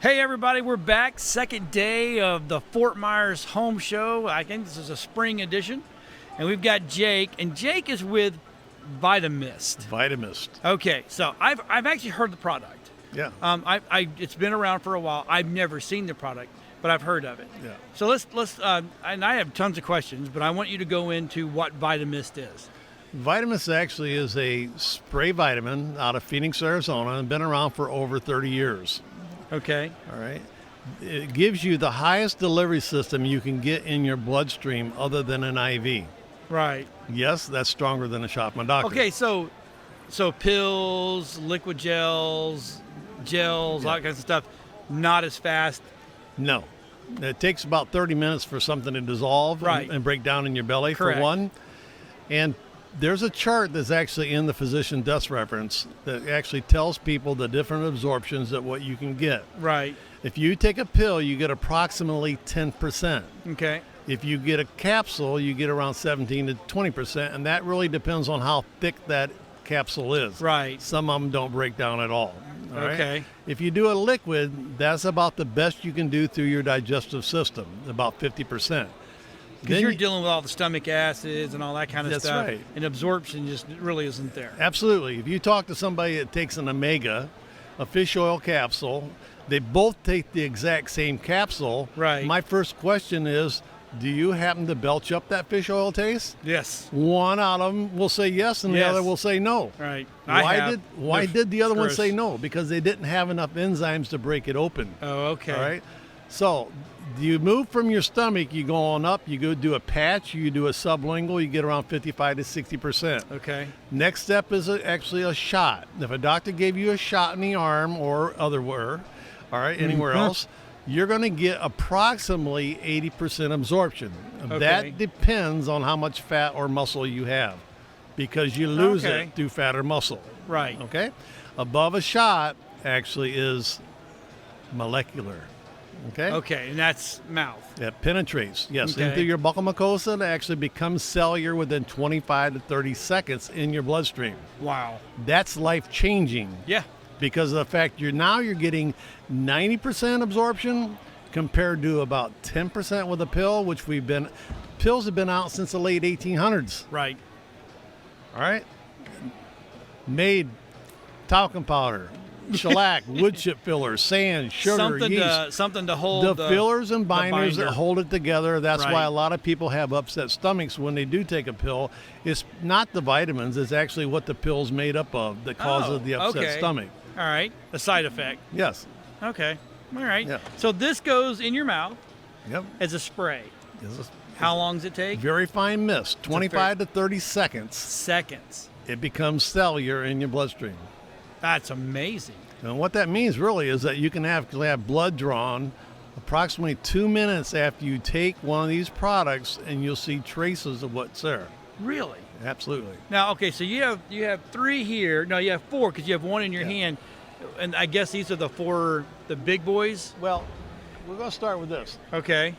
Hey everybody, we're back. Second day of the Fort Myers Home Show. I think this is a spring edition. And we've got Jake, and Jake is with Vitamist. Vitamist. Okay, so I've actually heard the product. Yeah. It's been around for a while. I've never seen the product, but I've heard of it. Yeah. So let's and I have tons of questions, but I want you to go into what Vitamist is. Vitamist actually is a spray vitamin out of Phoenix, Arizona, and been around for over 30 years. Okay. All right. It gives you the highest delivery system you can get in your bloodstream other than an IV. Right. Yes, that's stronger than a shot from a doctor. Okay, so pills, liquid gels, all that kinds of stuff, not as fast. No. It takes about 30 minutes for something to dissolve Right. and break down in your belly, Correct. for one. And there's a chart that's actually in the physician desk reference that actually tells people the different absorptions that what you can get. Right. If you take a pill, you get approximately 10%. Okay. If you get a capsule, you get around 17 to 20%, and that really depends on how thick that capsule is. Right. Some of them don't break down at all. All right? Okay. If you do a liquid, that's about the best you can do through your digestive system, about 50%. Because you're dealing with all the stomach acids and all that kind of That's stuff. right. And absorption just really isn't there. Absolutely. If you talk to somebody that takes an omega, a fish oil capsule, they both take the exact same capsule. Right. My first question is, do you happen to belch up that fish oil taste? Yes. One out of them will say yes, and the Yes. other will say no. Right. Why did the other one gross. say no? Because they didn't have enough enzymes to break it open. Oh, okay. All right. So you move from your stomach, you go on up, you go do a patch, you do a sublingual, you get around 55 to 60%. Okay. Next step is actually a shot. If a doctor gave you a shot in the arm or otherwhere, all right, anywhere else, you're going to get approximately 80% absorption. Okay. That depends on how much fat or muscle you have, because you lose Okay. it through fat or muscle. Right. Okay? Above a shot actually is molecular. Okay? Okay. And that's mouth. It penetrates, yes, Okay. into your buccal mucosa and actually becomes cellular within 25 to 30 seconds in your bloodstream. Wow. That's life-changing Yeah. because of the fact you're getting 90% absorption compared to about 10% with a pill, which pills have been out since the late 1800s. Right. All right? Made talcum powder, shellac, wood chip fillers, sand, sugar, yeast. Something to hold The fillers and binders that binder. hold it together. That's Right. why a lot of people have upset stomachs when they do take a pill. It's not the vitamins, it's actually what the pill's made up of that causes the upset okay. stomach. All right. A side effect. Yes. Okay. All right. Yeah. So this goes in your mouth Yep. as a spray. It's How long does it take? very fine mist, 25 to 30 seconds. Seconds. It becomes cellular in your bloodstream. That's amazing. And what that means really is that you can have blood drawn approximately 2 minutes after you take one of these products, and you'll see traces of what's there. Really? Absolutely. Now, okay, so you have 3 here. No, you have 4 because you have 1 in your Yeah. hand, and I guess these are the 4, the big boys. Well, we're going to start with this. Okay.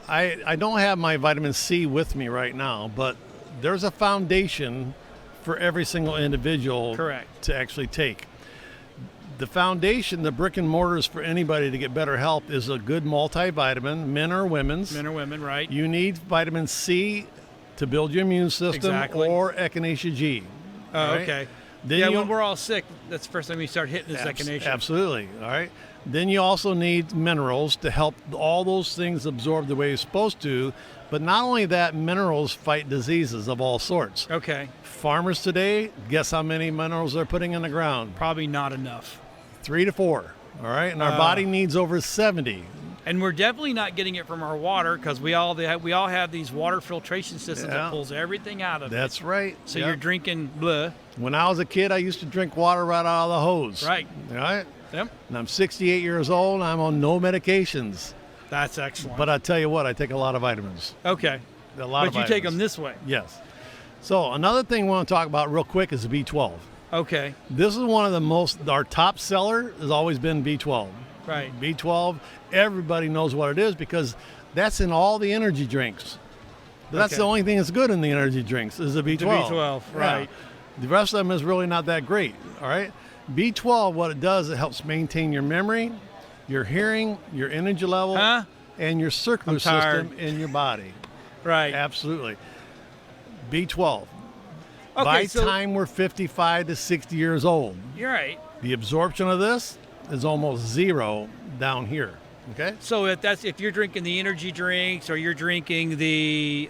I don't have my vitamin C with me right now, but there's a foundation for every single individual Correct. to actually take. The foundation, the brick and mortars for anybody to get better health is a good multivitamin, men or women's. Men or women, right? You need vitamin C to build your immune system, Exactly. or echinacea G. Oh, all right? okay. Then Yeah, you- when we're all sick, that's the first time we start hitting this echinacea. Absolutely. All right. Then you also need minerals to help all those things absorb the way you're supposed to. But not only that, minerals fight diseases of all sorts. Okay. Farmers today, guess how many minerals they're putting in the ground? Probably not enough. 3 to 4. All right. And our body needs over 70. And we're definitely not getting it from our water because we all have these water filtration systems Yeah. that pulls everything out of it. That's right. So Yep. you're drinking blah. When I was a kid, I used to drink water right out of the hose. Right. All right. Yep. And I'm 68 years old. And I'm on no medications. That's excellent. But I tell you what, I take a lot of vitamins. okay. A lot of But you vitamins. take them this way. Yes. So another thing we want to talk about real quick is the B12. Okay. This is one of the our top seller has always been B12. Right. B12, everybody knows what it is because that's in all the energy drinks. That's Okay. the only thing that's good in the energy drinks is the B12. The B12, Yeah. right. The rest of them is really not that great, all right? B12, what it does, it helps maintain your memory, your hearing, your energy level, Huh? and your circular I'm tired. system in your body. Right. Absolutely. B12. Okay, By so time we're 55 to 60 years old, you're right. the absorption of this is almost zero down here. Okay? So if you're drinking the energy drinks or you're drinking the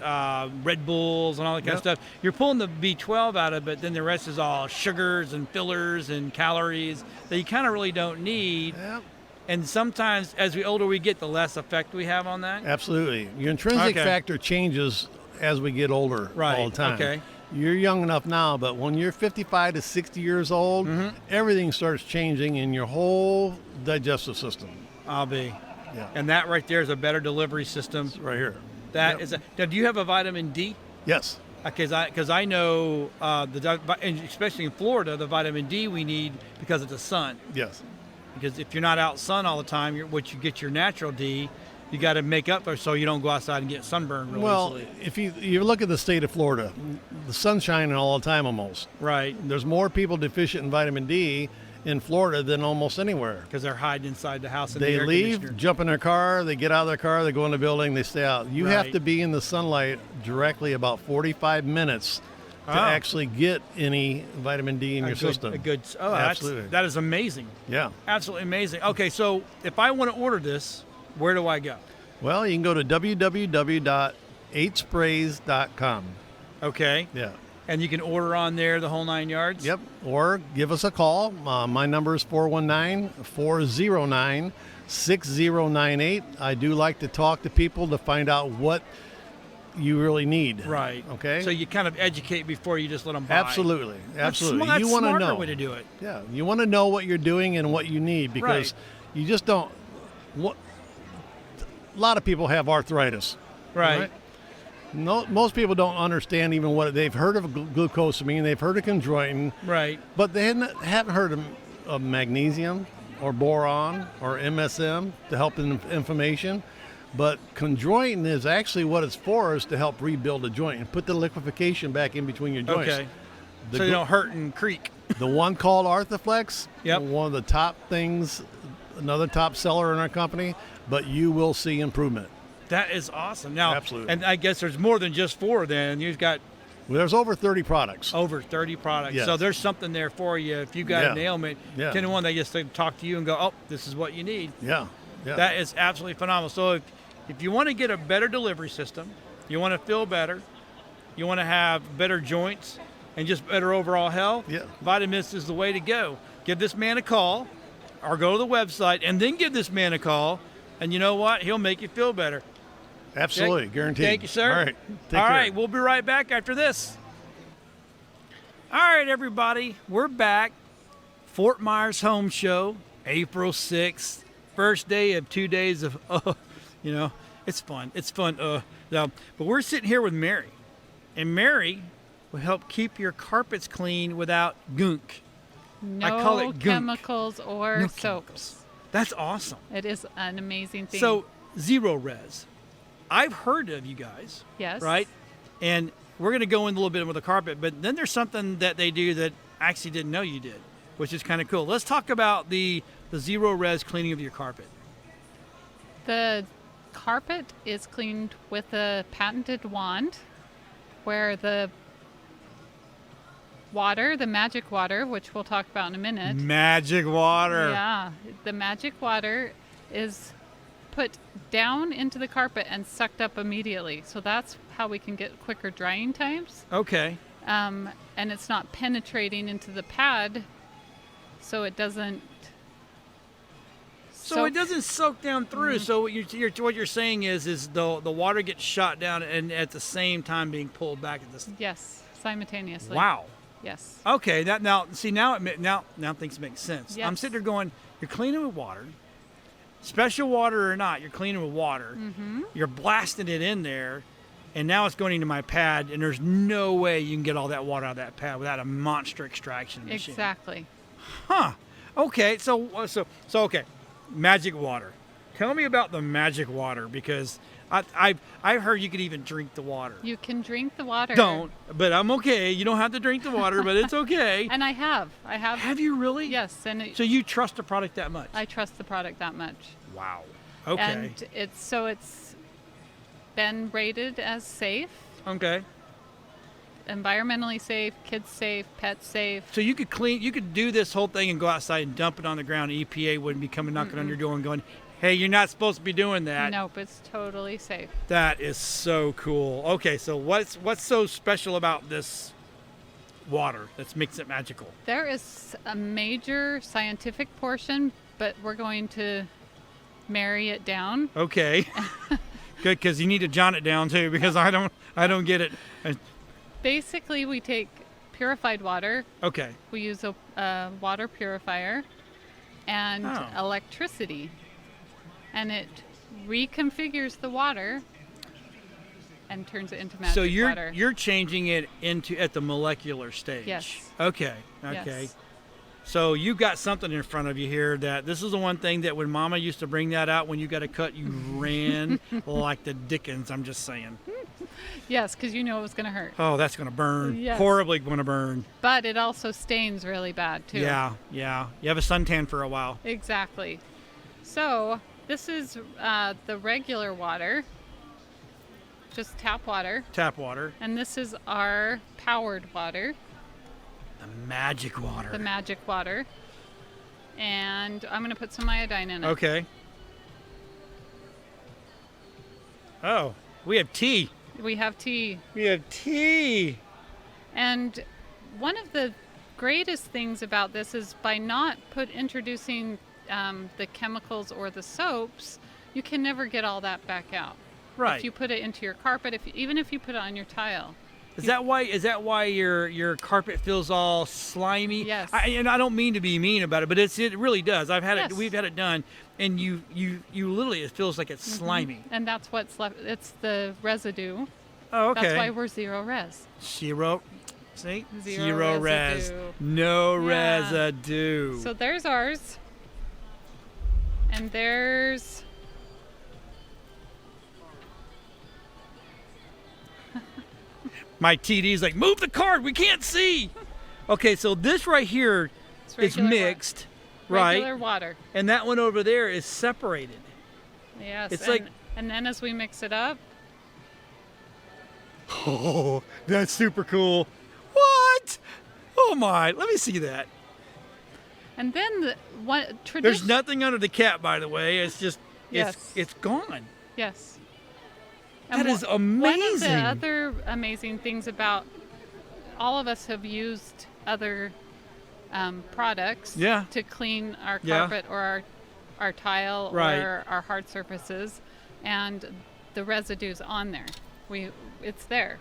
Red Bulls and all that kind of stuff, you're pulling the B12 out of it. Then the rest is all sugars and fillers and calories that you kind of really don't need. Yep. And sometimes, as older we get, the less effect we have on that. Absolutely. Your intrinsic Okay. factor changes as we get older Right, all the time. okay. You're young enough now, but when you're 55 to 60 years old, everything starts changing in your whole digestive system. I'll be. Yeah. And that right there is a better delivery system. Right here. That Yep. is. Now, do you have a vitamin D? Yes. Because I know and especially in Florida, the vitamin D we need because of the sun. Yes. Because if you're not out sun all the time, you get your natural D, you got to make up for so you don't go outside and get sunburned really Well, easily. if you look at the state of Florida, the sun's shining all the time almost. Right. There's more people deficient in vitamin D in Florida than almost anywhere. Because they're hiding inside the house in They the air leave, conditioner. jump in their car, they get out of their car, they go in the building, they stay out. You have Right. to be in the sunlight directly about 45 minutes to Oh. actually get any vitamin D in your system. Absolutely. That is amazing. Yeah. Absolutely amazing. Okay, so if I want to order this, where do I go? Well, you can go to www.8sprays.com. Okay. Yeah. And you can order on there the whole 9 yards? Yep. Or give us a call. My number is 419-409-6098. I do like to talk to people to find out what you really need. Right. Okay. So you kind of educate before you just let them buy. Absolutely. Absolutely. That's You want to smarter know. way to do it. Yeah. You want to know what you're doing and what you need because you just don't. What a lot of people have arthritis. Right. No, most people don't understand even what they've heard of glucosamine, they've heard of chondroitin, Right. but they haven't heard of magnesium or boron or MSM to help in inflammation. But chondroitin is actually what it's for, is to help rebuild a joint and put the liquefaction back in between your joints. Okay. The So you glu- don't hurt and creak. The one called Arthaflex, Yep. one of the top things, another top seller in our company, but you will see improvement. That is awesome. Now, Absolutely. And I guess there's more than just 4 then. You've got Well, there's over 30 products. over 30 products. Yes. So there's something there for you. If you got Yeah. an ailment, Yeah. 10 to 1, they just talk to you and go, oh, this is what you need. Yeah. Yeah. That is absolutely phenomenal. So if you want to get a better delivery system, you want to feel better, you want to have better joints and just better overall health, Yeah. Vitamist is the way to go. Give this man a call or go to the website and then give this man a call. And you know what? He'll make you feel better. Absolutely, guaranteed. Thank you, sir. All right. Take All care. right, we'll be right back after this. All right, everybody, we're back. Fort Myers Home Show, April 6th, first day of 2 days of, it's fun. It's fun. But we're sitting here with Mary, and Mary will help keep your carpets clean without gunk. No I call it gunk. chemicals or No soaps. chemicals. That's awesome. It is an amazing thing. So, Zero Res. I've heard of you guys. yes, Right? And we're going to go in a little bit with the carpet, but then there's something that they do that I actually didn't know you did, which is kind of cool. Let's talk about the Zero Res cleaning of your carpet. The carpet is cleaned with a patented wand, where the water, the magic water, which we'll talk about in a minute. Magic water. Yeah, the magic water is put down into the carpet and sucked up immediately. So that's how we can get quicker drying times. Okay. And it's not penetrating into the pad, so it doesn't. So it doesn't soak down through. So what you're saying is the water gets shot down and at the same time being pulled back at this. Yes, simultaneously. Wow. Yes. Okay. Now things make sense. I'm Yes. sitting there going, you're cleaning with water, special water or not, you're cleaning with water. Mm-hmm. You're blasting it in there, and now it's going into my pad, and there's no way you can get all that water out of that pad without a monster extraction machine. Exactly. Huh. Okay. So okay. Magic water. Tell me about the magic water, because I've heard you could even drink the water. You can drink the water. Don't, but I'm okay. You don't have to drink the water, but it's okay. And I have. Have you really? Yes, and So you trust the product that much? I trust the product that much. Wow. Okay. And it's been rated as safe, Okay. environmentally safe, kids safe, pets safe. So you could do this whole thing and go outside and dump it on the ground. EPA wouldn't be coming knocking on your door and going, "Hey, you're not supposed to be doing that." Nope, it's totally safe. That is so cool. Okay, so what's so special about this water that makes it magical? There is a major scientific portion, but we're going to marry it down. Okay. Good, because you need to jot it down too, because I don't get it. Basically, we take purified water. Okay. We use a water purifier and Oh. electricity, and it reconfigures the water and turns it into magic So water. you're changing it into at the molecular stage. Yes. Okay. Yes. So you got something in front of you here that this is the one thing that when Mama used to bring that out when you got a cut, you ran like the Dickens. I'm just saying. Yes, because you know it was going to hurt. Oh, that's gonna burn. Yes. Horribly gonna burn. But it also stains really bad too. Yeah. You have a suntan for a while. Exactly. So this is the regular water, just tap water, Tap water. and this is our powered water, The magic water. the magic water. And I'm going to put some iodine in it. Okay. Oh, we have tea. We have tea. We have tea. And one of the greatest things about this is by not introducing the chemicals or the soaps, you can never get all that back out. Right. If you put it into your carpet, even if you put it on your tile. Is that why your carpet feels all slimy? Yes. And I don't mean to be mean about it, but it really does. I've had Yes. it. We've had it done, and you literally it feels like it's slimy. And that's what's left. It's the residue. Oh, okay. That's why we're zero res. Zero. See? Zero res. residue. No Yeah. residue. So there's ours. And there's My TD's like, move the card. We can't see. Okay, so this right here it's is regular mixed, right? Regular water. And that one over there is separated. Yes. It's and, like- and then as we mix it up, Oh, that's super cool. What? Oh my, let me see that. and then There's tradition. nothing under the cap, by the way. It's just, Yes. it's gone. Yes. That is One of amazing. the other amazing things about all of us have used other products Yeah. to clean our Yeah. carpet or our tile Right. or our hard surfaces, and the residue's on there. It's there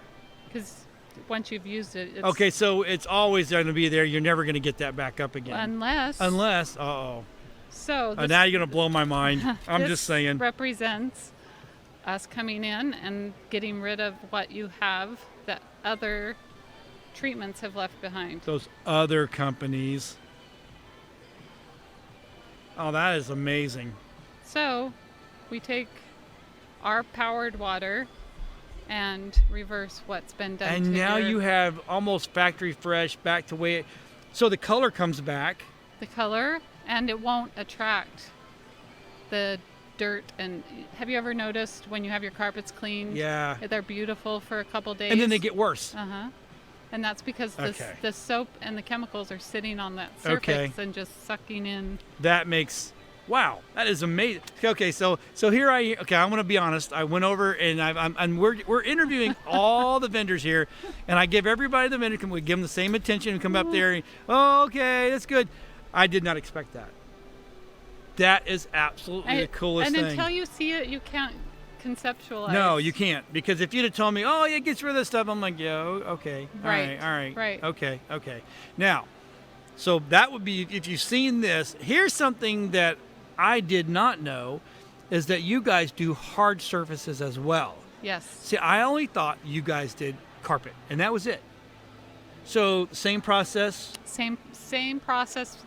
because once you've used it, it's, Okay, so it's always going to be there. You're never going to get that back up again. Unless, So this, now you're going to blow my mind. I'm this just saying. represents us coming in and getting rid of what you have that other treatments have left behind. Those other companies. Oh, that is amazing. So we take our powered water and reverse what's been done. And to now your- you have almost factory fresh back to way. So the color comes back. the color, and it won't attract the dirt. And have you ever noticed when you have your carpets cleaned? Yeah. They're beautiful for a couple days. And then they get worse. Uh-huh. And that's because Okay. the soap and the chemicals are sitting on that Okay. surface and just sucking in. That makes, wow, that is amazing. Okay, so here I'm going to be honest. I went over and we're interviewing all the vendors here, and I give everybody the vendor, we give them the same attention and come up there. And, oh, okay, that's good. I did not expect that. That is absolutely the coolest and thing. until you see it, you can't conceptualize. No, you can't, because if you'd have told me, oh, yeah, it gets rid of this stuff, I'm like, yeah, okay, Right, all right, right. okay. Now, so that would be, if you've seen this, here's something that I did not know, is that you guys do hard surfaces as well. Yes. See, I only thought you guys did carpet, and that was it. So, same process? Same process.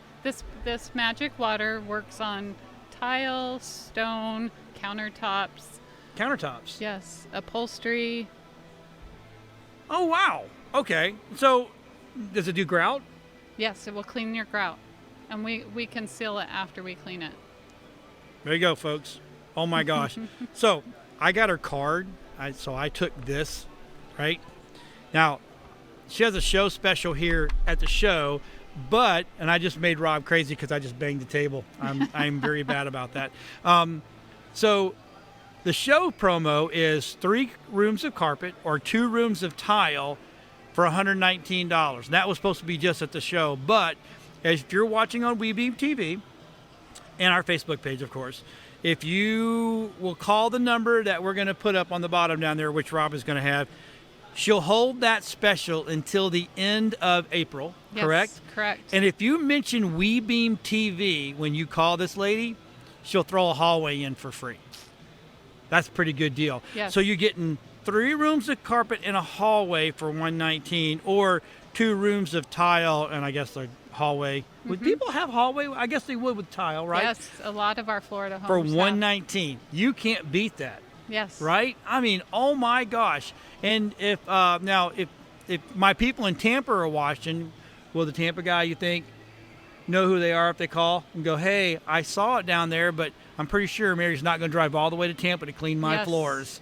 This magic water works on tile, stone, countertops, countertops. Yes, upholstery. Oh, wow. Okay. So does it do grout? Yes, it will clean your grout. And we can seal it after we clean it. There you go, folks. Oh my gosh. So I got her card. So I took this, right? Now, she has a show special here at the show, and I just made Rob crazy because I just banged the table. I'm very bad about that. So the show promo is 3 rooms of carpet or 2 rooms of tile for $119. And that was supposed to be just at the show. But if you're watching on WeBeam TV and our Facebook page, of course, if you will call the number that we're going to put up on the bottom down there, which Rob is going to have, she'll hold that special until the end of April, Yes, correct? Correct. And if you mention WeBeam TV when you call this lady, she'll throw a hallway in for free. That's a pretty good deal. Yes. So you're getting 3 rooms of carpet and a hallway for $119, or 2 rooms of tile and I guess the hallway. Would people have hallway? I guess they would with tile, right? Yes, a lot of our Florida homes For have. $119. You can't beat that. Yes. Right? I mean, oh my gosh. And if if my people in Tampa are watching, will the Tampa guy, you think, know who they are if they call and go, hey, I saw it down there, but I'm pretty sure Mary's not going to drive all the way to Tampa to clean my Yes, floors.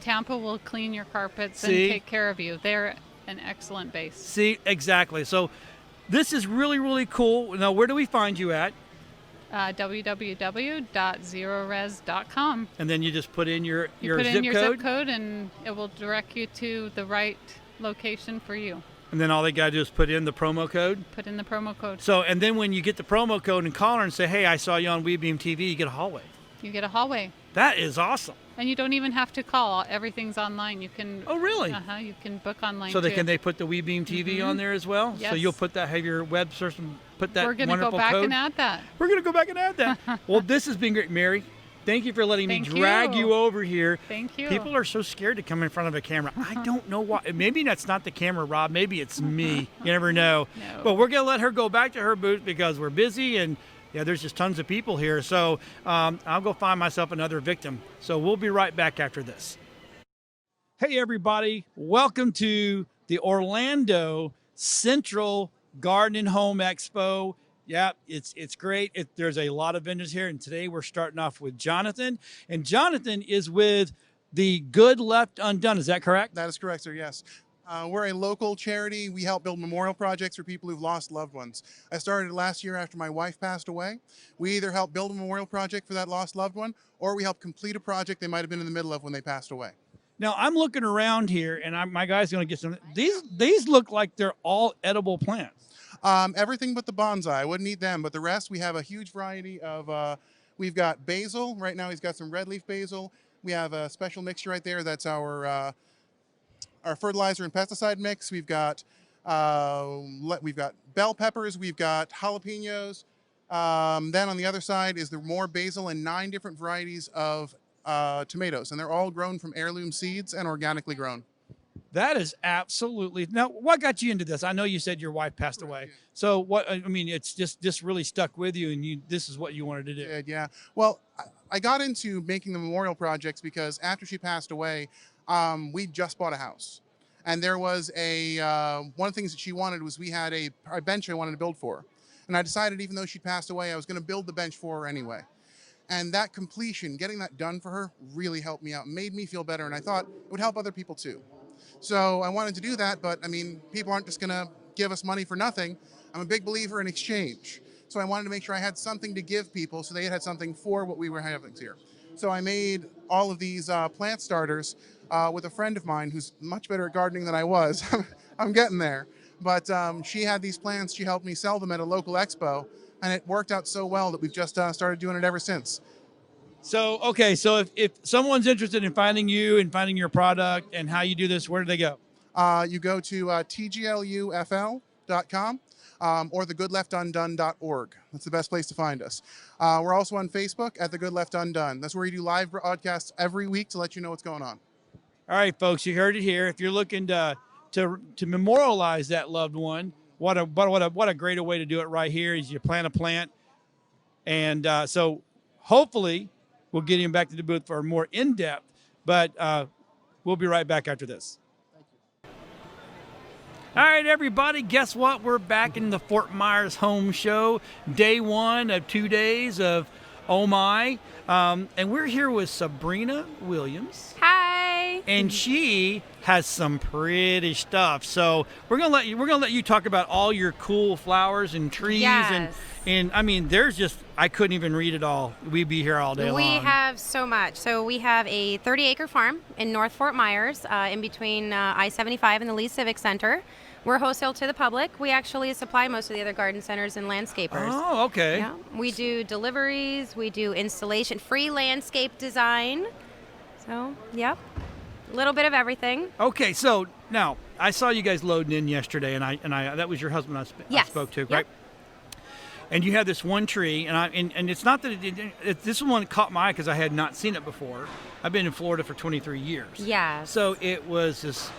Tampa will clean your carpets See? and take care of you. They're an excellent base. See, exactly. So this is really, really cool. Now, where do we find you at? www.zerores.com. And then you just put in your You put zip in your code, zip code and it will direct you to the right location for you. and then all they got to do is put in the promo code. Put in the promo code. So, and then when you get the promo code and call her and say, hey, I saw you on WeBeam TV, you get a hallway. You get a hallway. That is awesome. And you don't even have to call. Everything's online. You can Oh, really? you can book online So too. can they put the WeBeam TV on there as well? So Yes. you'll put that, have your web search and put that We're going to wonderful go back code. and add that. We're going to go back and add that. Well, this has been great, Mary. Thank you for letting me Thank drag you. you over here. Thank you. People are so scared to come in front of a camera. I don't know why. Maybe that's not the camera, Rob. Maybe it's me. You never know. No. But we're going to let her go back to her booth because we're busy and yeah, there's just tons of people here. So I'll go find myself another victim. So we'll be right back after this. Hey, everybody. Welcome to the Orlando Central Garden and Home Expo. Yeah, it's great. There's a lot of vendors here, and today we're starting off with Jonathan. And Jonathan is with the Good Left Undone. Is that correct? That is correct, sir, yes. We're a local charity. We help build memorial projects for people who've lost loved ones. I started last year after my wife passed away. We either help build a memorial project for that lost loved one, or we help complete a project they might have been in the middle of when they passed away. Now, I'm looking around here, and my guy's going to get some. These look like they're all edible plants. Everything but the bonsai. I wouldn't eat them, but the rest, we have a huge variety of, we've got basil. Right now he's got some red leaf basil. We have a special mixture right there. That's our fertilizer and pesticide mix. We've got bell peppers. We've got jalapenos. Then on the other side is the more basil and 9 different varieties of tomatoes, and they're all grown from heirloom seeds and organically grown. That is absolutely. Now, what got you into this? I know you said your wife passed away. Yeah. So what? I mean, it's just really stuck with you, and this is what you wanted to do. Yeah. Well, I got into making the memorial projects because after she passed away, we just bought a house, and there was one of the things that she wanted was we had a bench I wanted to build for her. And I decided even though she passed away, I was going to build the bench for her anyway. And that completion, getting that done for her, really helped me out, made me feel better, and I thought it would help other people too. So I wanted to do that, but I mean, people aren't just going to give us money for nothing. I'm a big believer in exchange. So I wanted to make sure I had something to give people so they had something for what we were having here. So I made all of these plant starters with a friend of mine who's much better at gardening than I was. I'm getting there. But she had these plants. She helped me sell them at a local expo, and it worked out so well that we've just started doing it ever since. So, okay, so if someone's interested in finding you and finding your product and how you do this, where do they go? You go to tglufl.com or thegoodleftundone.org. That's the best place to find us. We're also on Facebook at The Good Left Undone. That's where we do live broadcasts every week to let you know what's going on. All right, folks, you heard it here. If you're looking to memorialize that loved one, what a greater way to do it right here is you plant a plant. And so hopefully we'll get him back to the booth for a more in-depth But we'll be right back after this. All right, everybody, guess what? We're back in the Fort Myers Home Show, day 1 of 2 days of Oh My. And we're here with Sabrina Williams. Hi. And she has some pretty stuff. So we're gonna let you talk about all your cool flowers and trees. Yes. And I mean, there's just, I couldn't even read it all. We'd be here all day long. We have so much. So we have a 30-acre farm in North Fort Myers, in between I-75 and the Lee Civic Center. We're wholesale to the public. We actually supply most of the other garden centers and landscapers. Oh, okay. Yeah. We do deliveries. We do installation, free landscape design. So, yep. A little bit of everything. Okay, so now I saw you guys loading in yesterday, and I that was your husband I Yes. spoke to, Yep. right? And you had this one tree, and it's not that this one caught my eye because I had not seen it before. I've been in Florida for 23 years. Yes. So it was this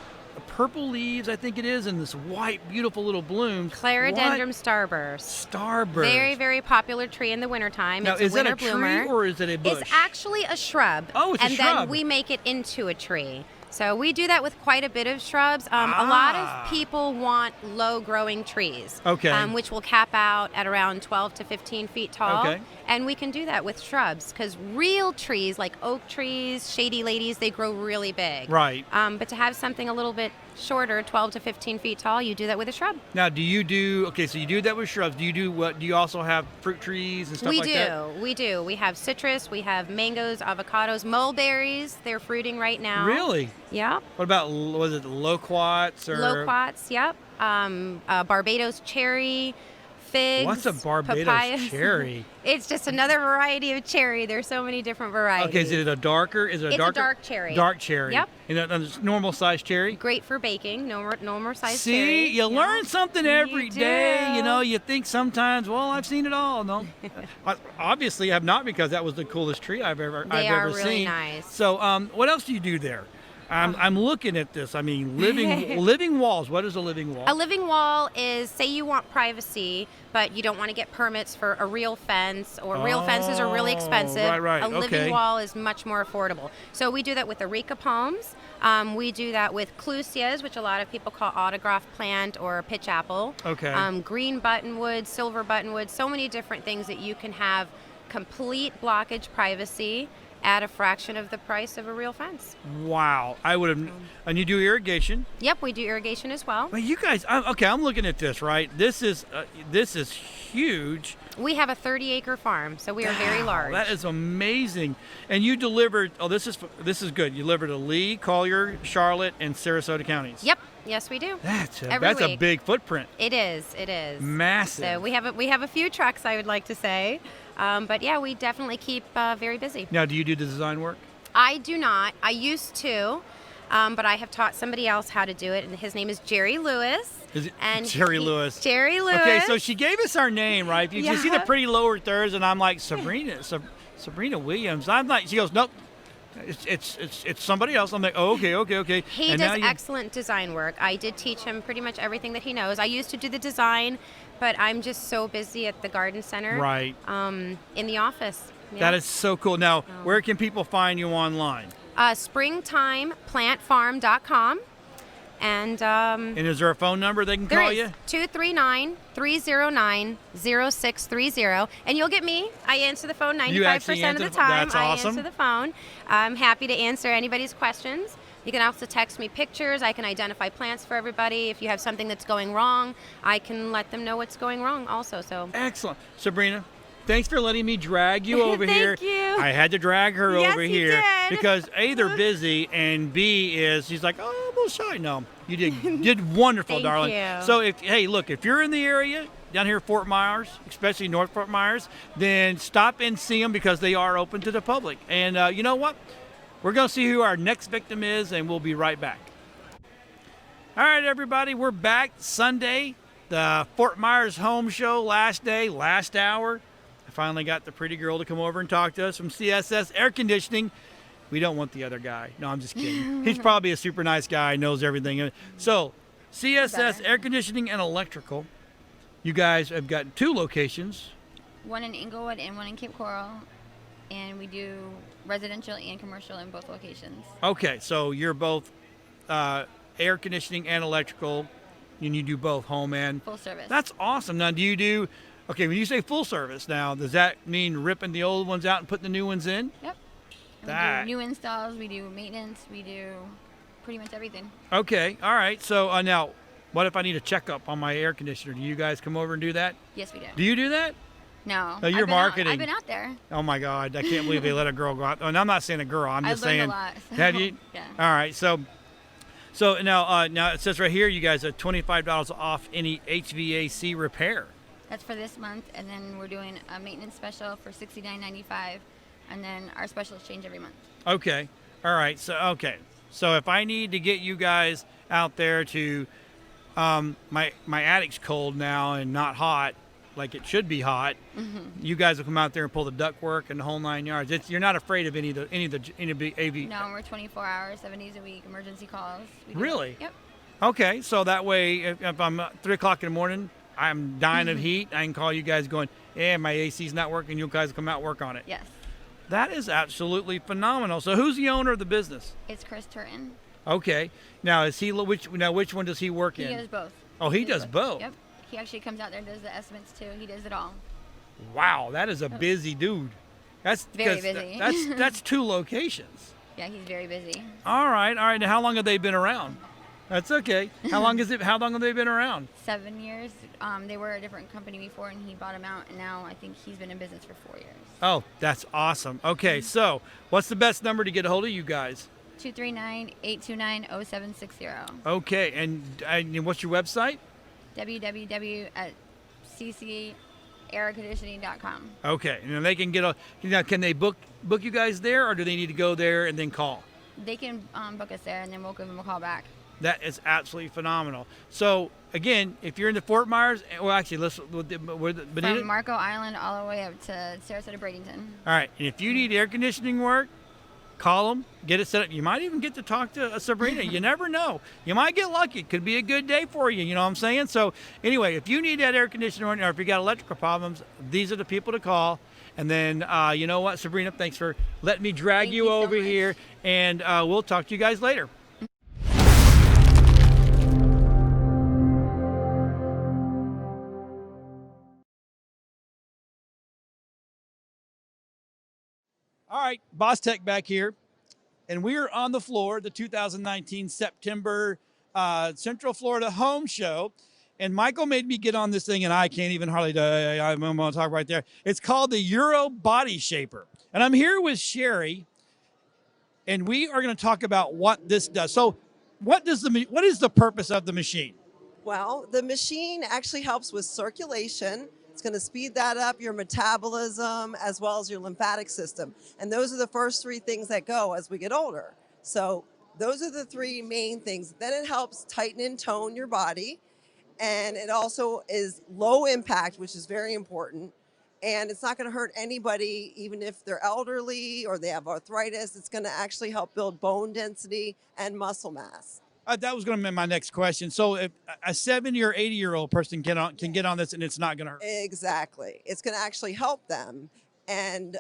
purple leaves, I think it is, and this white, beautiful little blooms. Clerodendron starburst. Starburst. Very, very popular tree in the wintertime. Now, It's is a that winter a tree bloomer. or is it a bush? It's actually a shrub. Oh, it's a and shrub. then we make it into a tree. So we do that with quite a bit of shrubs. A lot of people want low-growing trees, Okay. Which will cap out at around 12 to 15 feet tall. Okay. And we can do that with shrubs because real trees like oak trees, shady ladies, they grow really big. Right. But to have something a little bit shorter, 12 to 15 feet tall, you do that with a shrub. Now, do you do, okay, so you do that with shrubs. Do you do what? Do you also have fruit trees and stuff We like that? do. We do. We have citrus, we have mangoes, avocados, mulberries. They're fruiting right now. Really? Yep. What about, was it loquats or? Loquats, yep. Barbados cherry, figs. What's a Barbados papayas. cherry? It's just another variety of cherry. There's so many different varieties. Okay, is it a darker? Is it a It's a darker? dark cherry. Dark cherry. Yep. And a normal size cherry? Great for baking. No more size See, cherry. you Yeah. learn something every day. do. You know, you think sometimes, well, I've seen it all. No, obviously I have not, because that was the coolest tree I've ever They are seen. really nice. So, what else do you do there? I'm looking at this. I mean, living walls. What is a living wall? A living wall is, say you want privacy, but you don't want to get permits for a real fence, or real fences are really expensive. right, A okay. living wall is much more affordable. So we do that with areca palms. We do that with clusias, which a lot of people call autograph plant or pitch apple. Okay. Green buttonwood, silver buttonwood, so many different things that you can have complete blockage privacy at a fraction of the price of a real fence. Wow, I would have. And you do irrigation. Yep, we do irrigation as well. Well, you guys. I'm looking at this. Right. This is huge. We have a 30-acre farm, so we are very Wow, large. That is amazing. And you delivered. Oh, this is good. You delivered to Lee, Collier, Charlotte, and Sarasota counties. Yep. Yes, we do. That's Every a week. big footprint. It is. It is. Massive. So we have a few trucks, I would like to say, but yeah, we definitely keep very busy. Now, do you do the design work? I do not. I used to, but I have taught somebody else how to do it, and his name is Jerry Lewis. Is it And Jerry Lewis? Jerry Lewis. Okay, so she gave us our name, right? You see the Yeah. pretty lower thirds, and I'm like, Sabrina Williams. I'm like, she goes, nope. It's somebody else. I'm like, oh, okay. He And does now excellent design work. I did teach him pretty much everything that he knows. I used to do the design, but I'm just so busy at the garden center. Right. In the office. Yeah. That is so cool. Now, where can people find you online? Springtimeplantfarm.com. And And is there a phone number they can there call is you? 239-309-0630. And you'll get me. I answer the phone 95% You actually of the answer- time. that's awesome. I answer the phone. I'm happy to answer anybody's questions. You can also text me pictures. I can identify plants for everybody. If you have something that's going wrong, I can let them know what's going wrong also. So Excellent. Sabrina, thanks for letting me drag you over Thank here. you. I had to drag her Yes, over you here did. because A, they're busy, and B is she's like, oh, I'm a little shy. No, you did wonderful, Thank darling. you. So if you're in the area down here at Fort Myers, especially North Fort Myers, then stop and see them because they are open to the public. And you know what? We're going to see who our next victim is, and we'll be right back. All right, everybody, we're back Sunday, the Fort Myers Home Show, last day, last hour. I finally got the pretty girl to come over and talk to us from CSS Air Conditioning. We don't want the other guy. No, I'm just kidding. He's probably a super nice guy, knows everything. So, CSS Air Conditioning and Electrical. You guys have got 2 locations. One in Inglewood and one in Cape Coral. and we do residential and commercial in both locations. Okay, so you're both air conditioning and electrical, and you do both home and Full service. That's awesome. Now, do you do? Okay, when you say full service, now does that mean ripping the old ones out and putting the new ones in? Yep. And That- we do new installs, we do maintenance, we do pretty much everything. Okay, all right. So now, what if I need a checkup on my air conditioner? Do you guys come over and do that? Yes, we do. Do you do that? No. No, you're I've been marketing. I've been out there. Oh my God, I can't believe they let a girl go out. And I'm not saying a girl. I'm I've just learned saying. a lot. So, Have you? Yeah. All right. So now it says right here, you guys are $25 off any HVAC repair. That's for this month, and then we're doing a maintenance special for $69.95, and then our specials change every month. Okay. All right. So if I need to get you guys out there to my attic's cold now and not hot like it should be hot, you guys will come out there and pull the ductwork and the whole 9 yards. You're not afraid of any of the AV. No, we're 24 hours, 7 days a week, emergency calls. We do- Really? Yep. Okay. So that way, if I'm 3 o'clock in the morning, I'm dying of heat, I can call you guys going, yeah, my AC's not working. You guys come out and work on it. Yes. That is absolutely phenomenal. So who's the owner of the business? It's Chris Turton. Okay. Now is he which one does he work He in? does both. Oh, he does both. Yep. He actually comes out there and does the estimates too. He does it all. Wow, that is a busy dude. That's Very because busy. That's 2 locations. Yeah, he's very busy. All right. Now, how long have they been around? That's okay. How long have they been around? 7 years. They were a different company before, and he bought them out, and now I think he's been in business for 4 years. Oh, that's awesome. Okay, so what's the best number to get a hold of you guys? 239-829-0760. Okay, and what's your website? www.ccairconditioning.com. Okay, and they can can they book you guys there, or do they need to go there and then call? They can book us there, and then we'll give them a call back. That is absolutely phenomenal. So again, if you're in the Fort Myers, well, actually, let's Benita. From Marco Island all the way up to Sarasota, Bradenton. All right, and if you need air conditioning work, call them, get it set up. You might even get to talk to Sabrina. You never know. You might get lucky. It could be a good day for you. You know what I'm saying? So anyway, if you need that air conditioner or if you got electrical problems, these are the people to call. And then you know what, Sabrina, thanks for letting me drag Thank you you so over much. here, and we'll talk to you guys later. All right, Boss Tech back here, and we are on the floor, the 2019 September Central Florida Home Show. And Michael made me get on this thing, and I can't even hardly, I'm going to talk right there. It's called the Euro Body Shaper. And I'm here with Sherry, and we are going to talk about what this does. So what is the purpose of the machine? Well, the machine actually helps with circulation. It's going to speed that up, your metabolism, as well as your lymphatic system. And those are the first 3 things that go as we get older. So those are the 3 main things. Then it helps tighten and tone your body. And it also is low impact, which is very important. And it's not going to hurt anybody, even if they're elderly or they have arthritis. It's going to actually help build bone density and muscle mass. That was going to be my next question. So if a 70 or 80-year-old person can get on this and it's not going to hurt. Exactly. It's going to actually help them. And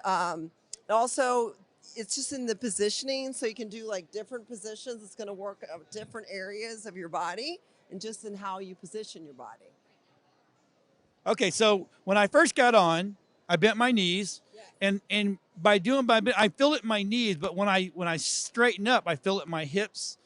also, it's just in the positioning. So you can do like different positions. It's going to work at different areas of your body and just in how you position your body. Okay, so when I first got on, I bent my knees, and I feel it in my knees. But when I straighten up, I feel it in my hips,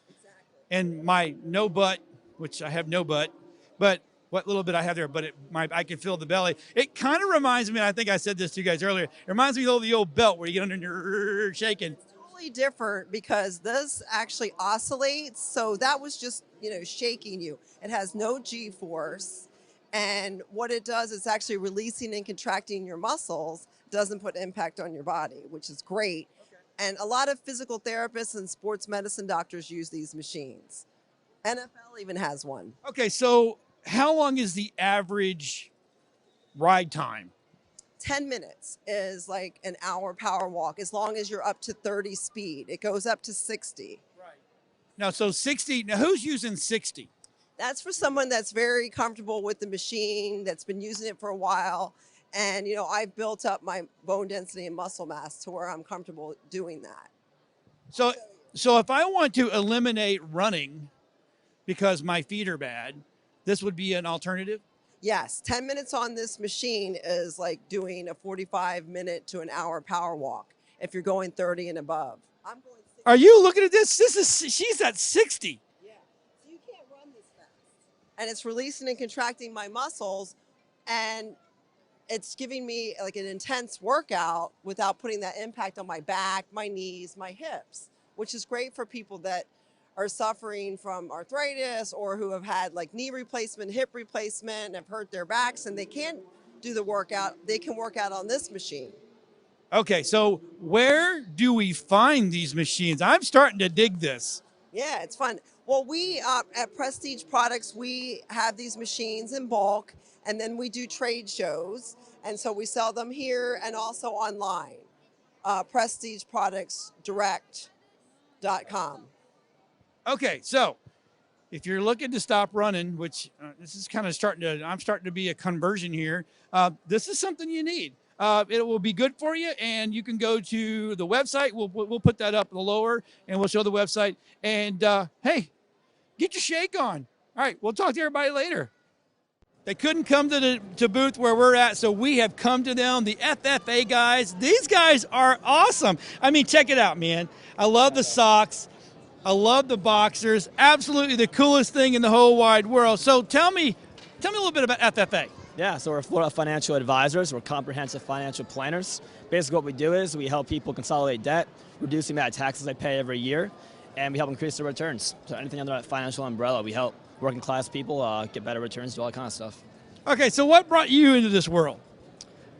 and my no butt, which I have no butt, but what little bit I have there. But I can feel the belly. It kind of reminds me. I think I said this to you guys earlier. It reminds me of the old belt where you get under and you're shaking. Totally different because this actually oscillates. So that was just shaking you. It has no G-force. And what it does is actually releasing and contracting your muscles, doesn't put impact on your body, which is great. Okay. And a lot of physical therapists and sports medicine doctors use these machines. NFL even has one. Okay, so how long is the average ride time? 10 minutes is like an hour power walk, as long as you're up to 30 speed. It goes up to 60. Right. Now, so 60, now who's using 60? That's for someone that's very comfortable with the machine, that's been using it for a while. And, you know, I've built up my bone density and muscle mass to where I'm comfortable doing that. So if I want to eliminate running because my feet are bad, this would be an alternative? Yes, 10 minutes on this machine is like doing a 45-minute to an hour power walk if you're going 30 and above. I'm going 60. Are you looking at this? She's at 60. Yeah, so you can't run this fast. And it's releasing and contracting my muscles, and it's giving me like an intense workout without putting that impact on my back, my knees, my hips, which is great for people that are suffering from arthritis or who have had like knee replacement, hip replacement, and have hurt their backs and they can't do the workout. They can work out on this machine. Okay, so where do we find these machines? I'm starting to dig this. Yeah, it's fun. Well, we at Prestige Products, we have these machines in bulk, and then we do trade shows. And so we sell them here and also online. PrestigeProductsDirect.com. Okay, so if you're looking to stop running, which this is kind of I'm starting to be a conversion here. This is something you need. It will be good for you, and you can go to the website. We'll put that up lower, and we'll show the website. And hey, get your shake on. All right, we'll talk to everybody later. They couldn't come to the booth where we're at, so we have come to them, the FFA guys. These guys are awesome. I mean, check it out, man. I love the socks. I love the boxers. Absolutely the coolest thing in the whole wide world. So tell me a little bit about FFA. Yeah, so we're Florida Financial Advisors. We're comprehensive financial planners. Basically what we do is we help people consolidate debt, reduce the amount of taxes they pay every year, and we help increase their returns. So anything under that financial umbrella, we help working class people get better returns, do all that kind of stuff. Okay, so what brought you into this world?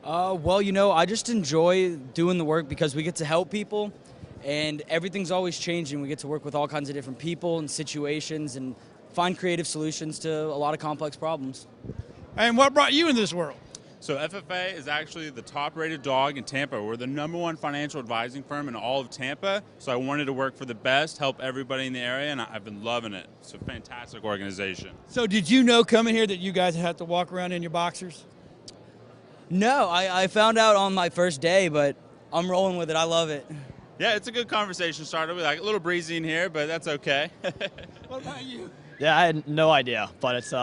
Well, you know, I just enjoy doing the work because we get to help people, and everything's always changing. We get to work with all kinds of different people and situations and find creative solutions to a lot of complex problems. And what brought you into this world? So FFA is actually the top-rated dog in Tampa. We're the #1 financial advising firm in all of Tampa. So I wanted to work for the best, help everybody in the area, and I've been loving it. It's a fantastic organization. So did you know coming here that you guys had to walk around in your boxers? No, I found out on my first day, but I'm rolling with it. I love it. Yeah, it's a good conversation starter. We're like a little breezy in here, but that's okay. What about you? Yeah, I had no idea, but it's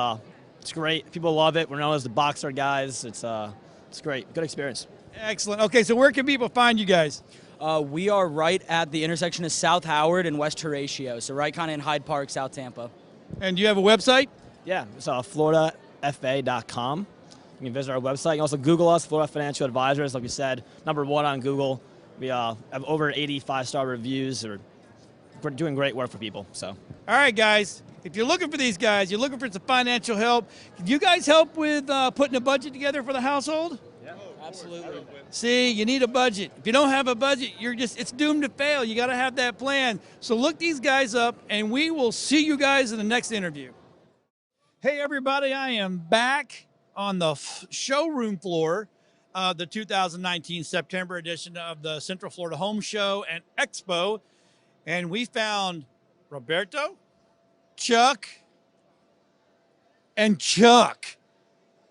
great. People love it. We're known as the boxer guys. It's great. Good experience. Excellent. Okay, so where can people find you guys? We are right at the intersection of South Howard and West Horatio, so right kind of in Hyde Park, South Tampa. And do you have a website? Yeah, it's FloridaFA.com. You can visit our website. You can also Google us, Florida Financial Advisors. Like we said, #1 on Google. We have over 85-star reviews. We're doing great work for people. So. All right, guys. If you're looking for these guys, you're looking for some financial help. Can you guys help with putting a budget together for the household? Yeah, absolutely. See, you need a budget. If you don't have a budget, it's doomed to fail. You got to have that plan. So look these guys up, and we will see you guys in the next interview. Hey, everybody. I am back on the showroom floor of the 2019 September edition of the Central Florida Home Show and Expo, and we found Roberto, Chuck, and Chuck.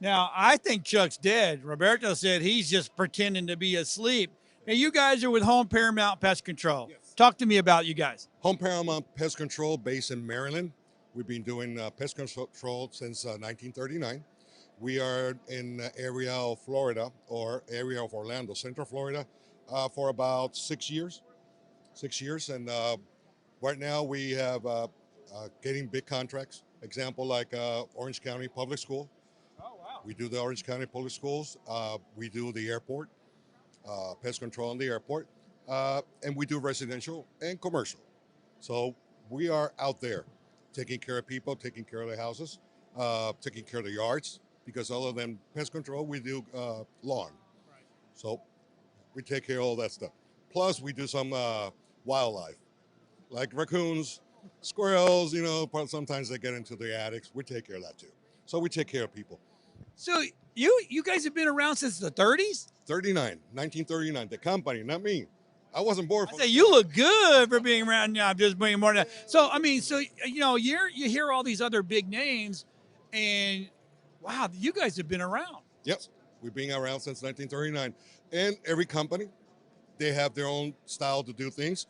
Now, I think Chuck's dead. Roberto said he's just pretending to be asleep. Now, you guys are with Home Paramount Pest Control. Yes. Talk to me about you guys. Home Paramount Pest Control, based in Maryland. We've been doing pest control since 1939. We are in the area of Florida, or area of Orlando, Central Florida, for about 6 years. 6 years, and right now we have getting big contracts. Example like Orange County Public School. Oh, wow. We do the Orange County Public Schools. We do the airport, pest control in the airport, and we do residential and commercial. So we are out there taking care of people, taking care of the houses, taking care of the yards, because other than pest control, we do lawn. Right. So we take care of all that stuff. Plus, we do some wildlife, like raccoons, squirrels, you know, sometimes they get into the attics. We take care of that too. So we take care of people. So you guys have been around since the 30s? 1939, the company, not me. I wasn't born. I say you look good for being around. Yeah, I'm just bringing more than that. So I mean, you know, you hear all these other big names, and wow, you guys have been around. Yep, We've been around since 1939. And every company, they have their own style to do things.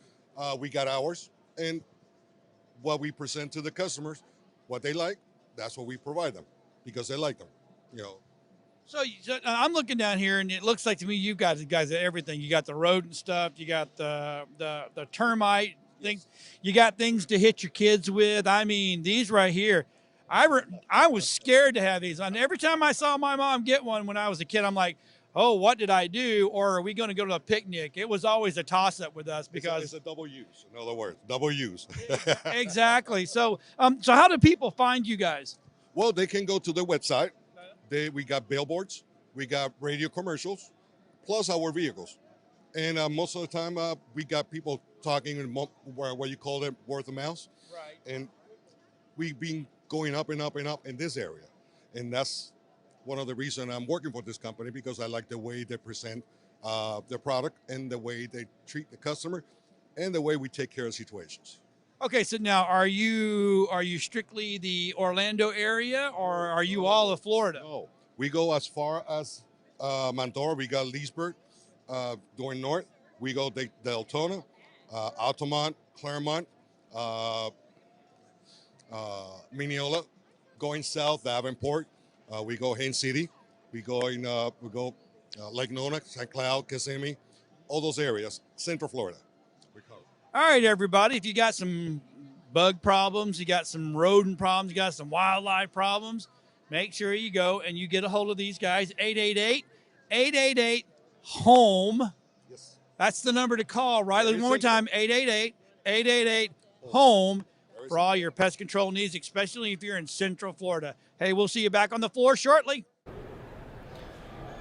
We got ours. And what we present to the customers, what they like, that's what we provide them because they like them, you know. So I'm looking down here, and it looks like to me you guys got everything. You got the rodent stuff. You got the termite things. You got things to hit your kids with. I mean, these right here. I was scared to have these. And every time I saw my mom get one when I was a kid, I'm like, oh, what did I do? Or are we going to go to a picnic? It was always a toss-up with us because it's a double use. In other words, double use. Exactly. So how do people find you guys? Well, they can go to the website. We got billboards, we got radio commercials, plus our vehicles. And most of the time, we got people talking in what you call it, word of mouth. Right. And we've been going up and up and up in this area. And that's one of the reasons I'm working for this company, because I like the way they present their product and the way they treat the customer and the way we take care of situations. Okay, so now are you strictly the Orlando area, or are you all of Florida? No, we go as far as Montour. We got Leesburg, going north. We go Deltona, Altamont, Claremont, Mineola. Going south, Davenport. We go Haines City. We go Lake Nona, St. Cloud, Kissimmee, all those areas, Central Florida. All right, everybody, if you got some bug problems, you got some rodent problems, you got some wildlife problems, make sure you go and you get a hold of these guys. 888-888-HOME. Yes. That's the number to call, right? One more time, 888-888-HOME for all your pest control needs, especially if you're in Central Florida. Hey, we'll see you back on the floor shortly.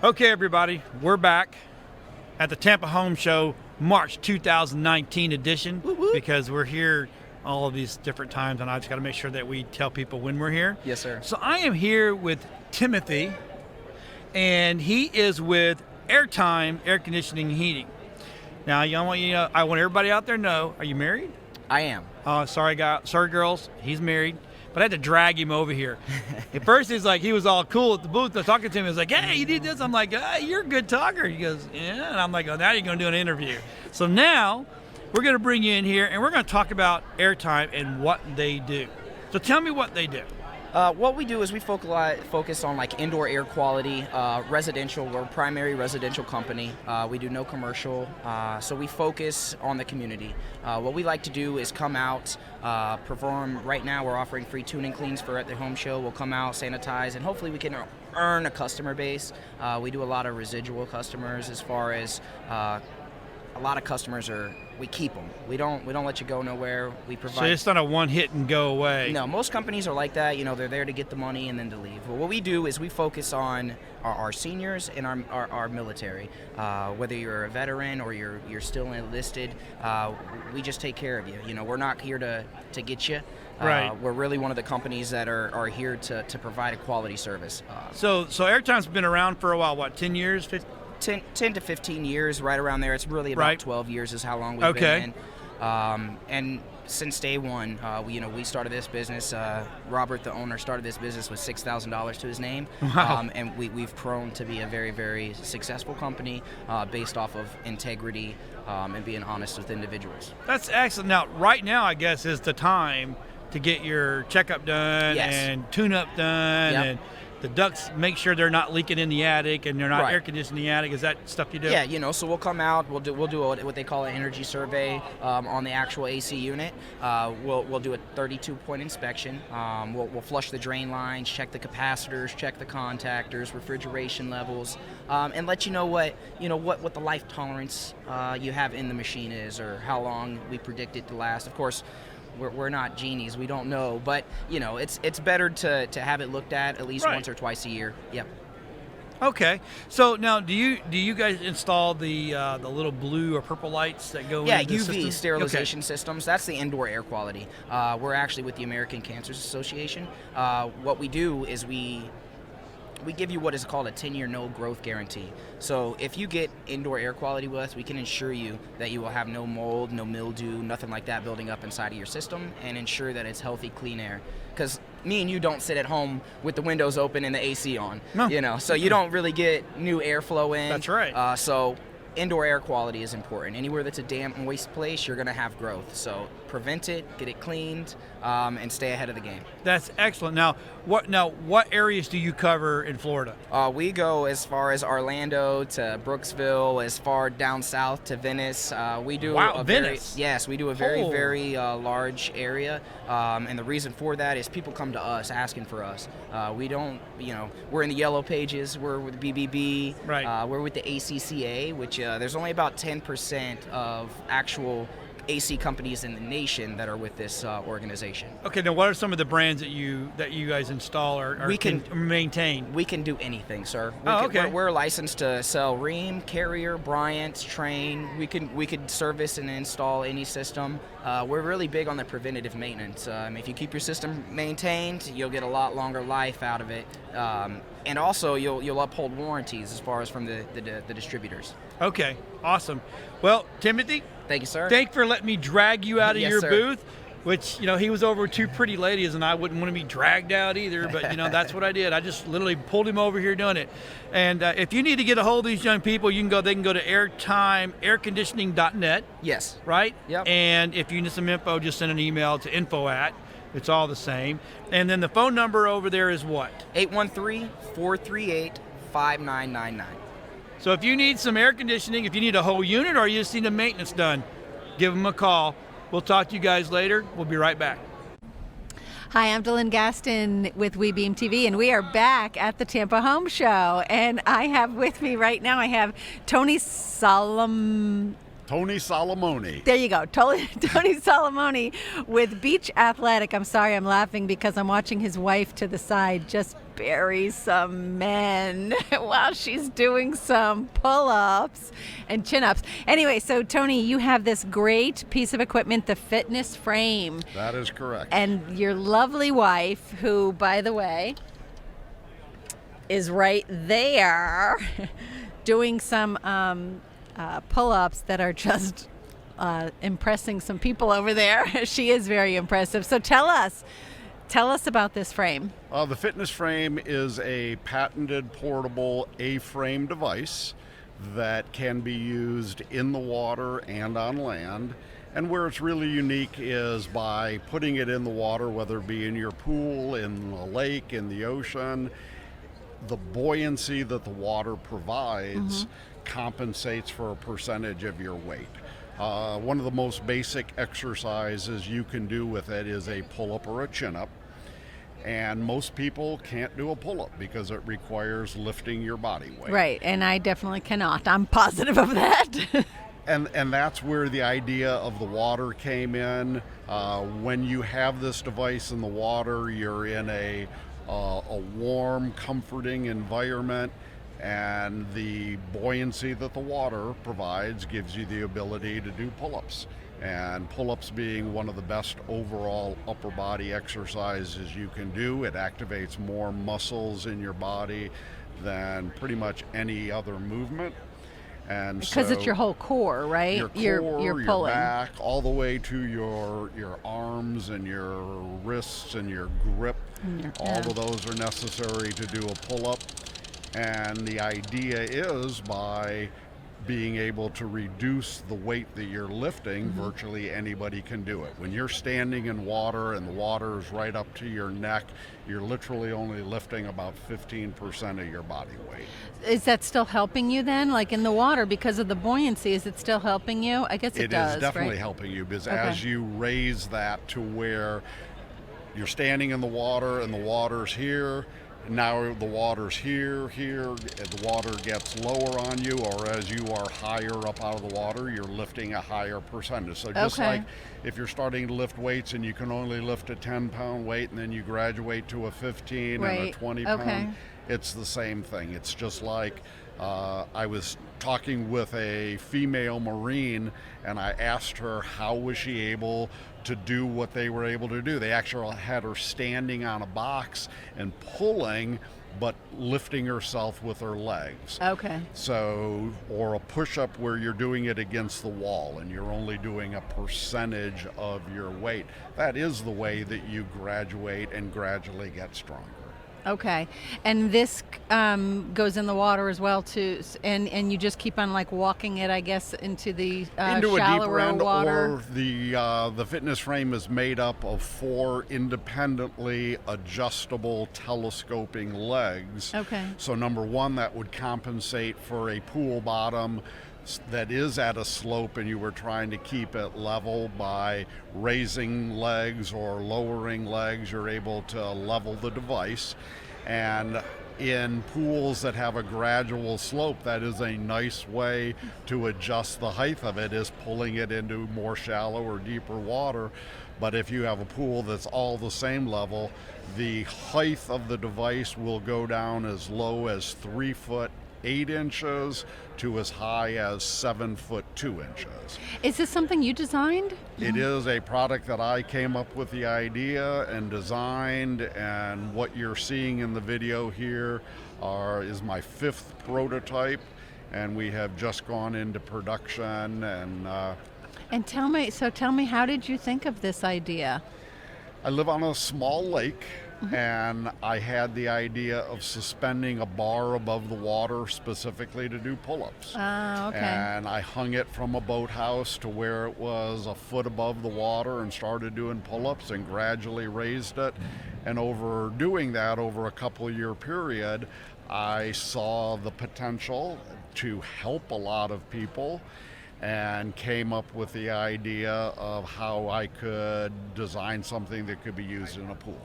Okay, everybody, we're back at the Tampa Home Show March 2019 edition, because we're here all of these different times, and I just got to make sure that we tell people when we're here. Yes, sir. So I am here with Timothy, and he is with Airtime Air Conditioning and Heating. Now, I want everybody out there to know, are you married? I am. Sorry, girls, he's married. But I had to drag him over here. At first, he was all cool at the booth. I was talking to him. He was like, hey, you need this? I'm like, you're a good talker. He goes, yeah. And I'm like, oh, now you're going to do an interview. So now we're going to bring you in here, and we're going to talk about Airtime and what they do. So tell me what they do. What we do is we focus on like indoor air quality, residential. We're a primary residential company. We do no commercial, so we focus on the community. What we like to do is come out, perform. Right now we're offering free tuning cleans for at the home show. We'll come out, sanitize, and hopefully we can earn a customer base. We do a lot of residual customers, as far as a lot of customers we keep them. We don't let you go nowhere. We provide. So it's not a one hit and go away. No, most companies are like that. They're there to get the money and then to leave. But what we do is we focus on our seniors and our military. Whether you're a veteran or you're still enlisted, we just take care of you. We're not here to get you. Right. We're really one of the companies that are here to provide a quality service. So Airtime's been around for a while. What, 10 years? 10 to 15 years, right around there. It's really about 12 years is how long we've been in. And since day one, we started this business. Robert, the owner, started this business with $6,000 to his name. Wow. And we've grown to be a very, very successful company based off of integrity and being honest with individuals. That's excellent. Now, right now, I guess, is the time to get your checkup done and tune-up done and the ducts, make sure they're not leaking in the attic and they're not air conditioning the attic. Is that stuff you do? Yeah, so we'll come out, we'll do what they call an energy survey on the actual AC unit. We'll do a 32-point inspection. We'll flush the drain lines, check the capacitors, check the contactors, refrigeration levels, and let you know what the life tolerance you have in the machine is, or how long we predict it to last. Of course, we're not genies, we don't know, but it's better to have it looked at least once or twice a year. Yep. Okay. So now, do you guys install the little blue or purple lights that go into the UV system? sterilization systems? That's the indoor air quality. We're actually with the American Cancer Association. What we do is we give you what is called a 10-year no growth guarantee. So if you get indoor air quality with us, we can ensure you that you will have no mold, no mildew, nothing like that building up inside of your system, and ensure that it's healthy, clean air. Because me and you don't sit at home with the windows open and the AC on. No. You know, so you don't really get new airflow in. That's right. So indoor air quality is important. Anywhere that's a damp, moist place, you're going to have growth. So prevent it, get it cleaned, and stay ahead of the game. That's excellent. Now, what areas do you cover in Florida? We go as far as Orlando to Brooksville, as far down south to Venice. We do Venice. Yes, we do a very large area, and the reason for that is people come to us asking for us. We don't, we're in the yellow pages. We're with BBB. Right. We're with the ACCA, which there's only about 10% of actual AC companies in the nation that are with this organization. Okay, now what are some of the brands that you guys install or can maintain? We can do anything, sir. We're licensed to sell Rheem, Carrier, Bryant, Train. We could service and install any system. We're really big on the preventative maintenance. If you keep your system maintained, you'll get a lot longer life out of it. And also, you'll uphold warranties as far as from the distributors. Okay, awesome. Well, Timothy, thank you, sir. Thanks for letting me drag you out of Yes, your sir. booth, which, he was over with two pretty ladies, and I wouldn't want to be dragged out either, but, that's what I did. I just literally pulled him over here doing it. And if you need to get a hold of these young people, they can go to airtimeairconditioning.net. Yes. Right? Yep. And if you need some info, just send an email to info@. It's all the same. And then the phone number over there is what? 813-438-5999. So if you need some air conditioning, if you need a whole unit or you just need a maintenance done, give them a call. We'll talk to you guys later. We'll be right back. Hi, I'm Dylan Gaston with WeBeam TV, and we are back at the Tampa Home Show. And I have with me right now, I have Tony Solomoni. There you go. Tony Solomoni with Beach Athletic. I'm sorry, I'm laughing because I'm watching his wife to the side just bury some men while she's doing some pull-ups and chin-ups. Anyway, so Tony, you have this great piece of equipment, the fitness frame. That is correct. And your lovely wife, who, by the way, is right there doing some pull-ups that are just impressing some people over there. She is very impressive. So tell us about this frame. The fitness frame is a patented portable A-frame device that can be used in the water and on land. And where it's really unique is by putting it in the water, whether it be in your pool, in a lake, in the ocean, the buoyancy that the water provides compensates for a percentage of your weight. One of the most basic exercises you can do with it is a pull-up or a chin-up. And most people can't do a pull-up because it requires lifting your body weight. Right, and I definitely cannot. I'm positive of that. And that's where the idea of the water came in. When you have this device in the water, you're in a warm, comforting environment, and the buoyancy that the water provides gives you the ability to do pull-ups. And pull-ups being one of the best overall upper body exercises you can do. It activates more muscles in your body than pretty much any other movement. And because it's your whole core, right? Your core, you're your pulling back, all the way to your arms and your wrists and your grip. All of those are necessary to do a pull-up. And the idea is by being able to reduce the weight that you're lifting, virtually anybody can do it. When you're standing in water and the water is right up to your neck, you're literally only lifting about 15% of your body weight. Is that still helping you then, like in the water, because of the buoyancy? Is it still helping you? I guess it does. It is definitely right? helping you, because as you raise that to where you're standing in the water and the water's here, now the water's here, and the water gets lower on you, or as you are higher up out of the water, you're lifting a higher percentage. So just like if you're starting to lift weights and you can only lift a 10-pound weight and then you graduate to a 15 and a 20-pound, it's the same thing. It's just like I was talking with a female Marine, and I asked her how was she able to do what they were able to do. They actually had her standing on a box and pulling but lifting herself with her legs. Okay. So, or a push-up where you're doing it against the wall and you're only doing a percentage of your weight. That is the way that you graduate and gradually get stronger. Okay, and this goes in the water as well too, and you just keep on like walking it, I guess, into the into a deeper shallower end, water. or the fitness frame is made up of 4 independently adjustable telescoping legs. Okay. So number 1, that would compensate for a pool bottom that is at a slope and you were trying to keep it level. By raising legs or lowering legs, you're able to level the device. And in pools that have a gradual slope, that is a nice way to adjust the height of it, is pulling it into more shallow or deeper water. But if you have a pool that's all the same level, the height of the device will go down as low as 3 foot 8 inches to as high as 7 foot 2 inches. Is this something you designed? It is a product that I came up with the idea and designed, and what you're seeing in the video here is my 5th prototype, and we have just gone into production. And tell me, how did you think of this idea? I live on a small lake. And I had the idea of suspending a bar above the water specifically to do pull-ups. Okay. And I hung it from a boathouse to where it was a foot above the water and started doing pull-ups and gradually raised it. And over doing that over a couple-year period, I saw the potential to help a lot of people and came up with the idea of how I could design something that could be used in a pool.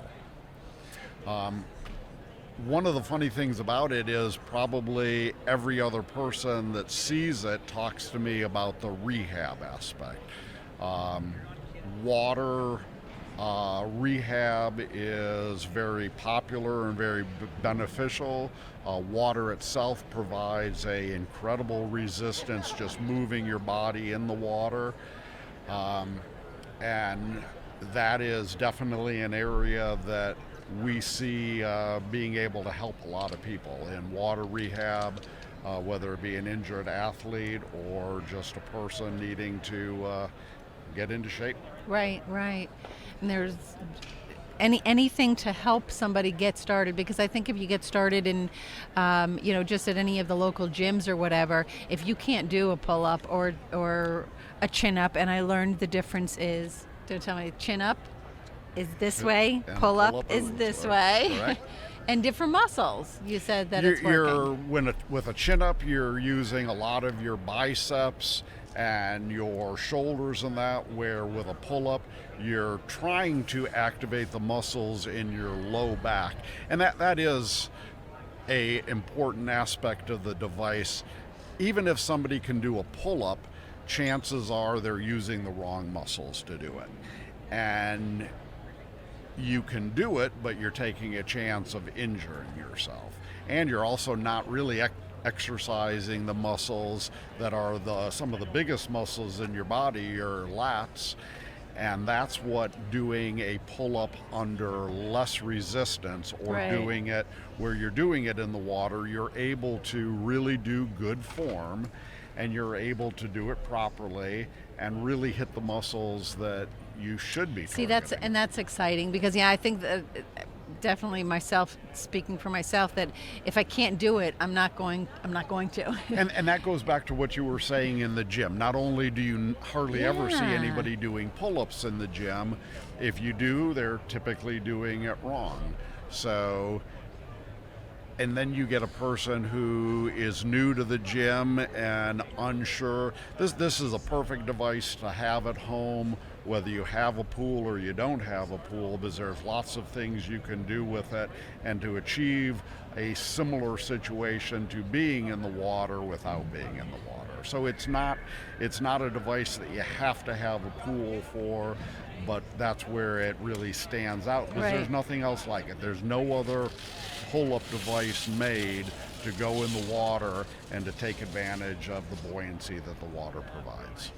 One of the funny things about it is probably every other person that sees it talks to me about the rehab aspect. Water rehab is very popular and very beneficial. Water itself provides a incredible resistance just moving your body in the water. And that is definitely an area that we see being able to help a lot of people in water rehab, whether it be an injured athlete or just a person needing to get into shape. Right. And there's anything to help somebody get started, because I think if you get started in, just at any of the local gyms or whatever, if you can't do a pull-up or a chin-up, and I learned the difference is, don't tell me, chin-up is this way, pull up is this way. And different muscles. You said that it's working. With a chin up, you're using a lot of your biceps and your shoulders and that, where with a pull up, you're trying to activate the muscles in your low back. And that is a important aspect of the device. Even if somebody can do a pull up, chances are they're using the wrong muscles to do it. And you can do it, but you're taking a chance of injuring yourself. And you're also not really exercising the muscles that are some of the biggest muscles in your body, your lats. And that's what doing a pull-up under less resistance, or doing it where you're doing it in the water, you're able to really do good form, and you're able to do it properly and really hit the muscles that you should be targeting. That's exciting, because I think that definitely speaking for myself, that if I can't do it, I'm not going to. and that goes back to what you were saying in the gym. Not only do you hardly ever see anybody doing pull-ups in the gym, if you do, they're typically doing it wrong. So, and then you get a person who is new to the gym and unsure. This is a perfect device to have at home, whether you have a pool or you don't have a pool, because there's lots of things you can do with it, and to achieve a similar situation to being in the water without being in the water. So it's not a device that you have to have a pool for, but that's where it really stands out, because there's nothing else like it. There's no other pull-up device made to go in the water and to take advantage of the buoyancy that the water provides.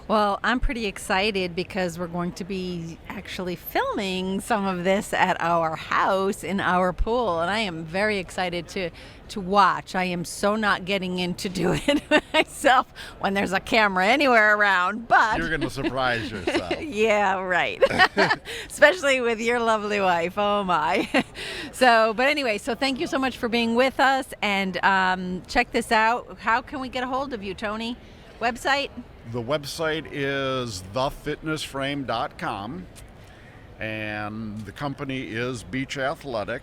Well, I'm pretty excited because we're going to be actually filming some of this at our house in our pool, and I am very excited to watch. I am so not getting into do it myself when there's a camera anywhere around, but you're going to surprise yourself. Yeah, right. Especially with your lovely wife. Oh my. But anyway, so thank you so much for being with us, and check this out. How can we get a hold of you, Tony? Website? The website is thefitnessframe.com, and the company is Beach Athletic.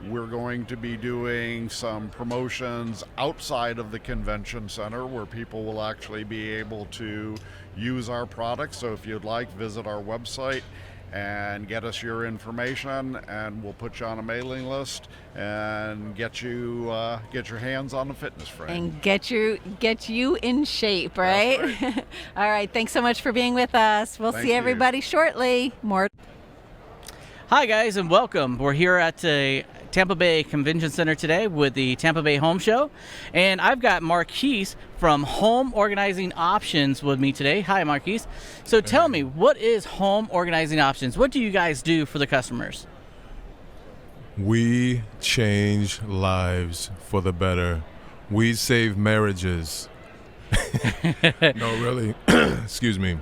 We're going to be doing some promotions outside of the convention center where people will actually be able to use our products. So if you'd like, visit our website and get us your information, and we'll put you on a mailing list and get your hands on the fitness frame and get you in shape, right? That's right. All right, thanks so much for being with us. We'll Thank see you. everybody shortly. More. Hi guys, and welcome. We're here at the Tampa Bay Convention Center today with the Tampa Bay Home Show, and I've got Marquise from Home Organizing Options with me today. Hi Marquise. So tell me, what is Home Organizing Options? What do you guys do for the customers? We change lives for the better. We save marriages. No, really. Excuse me.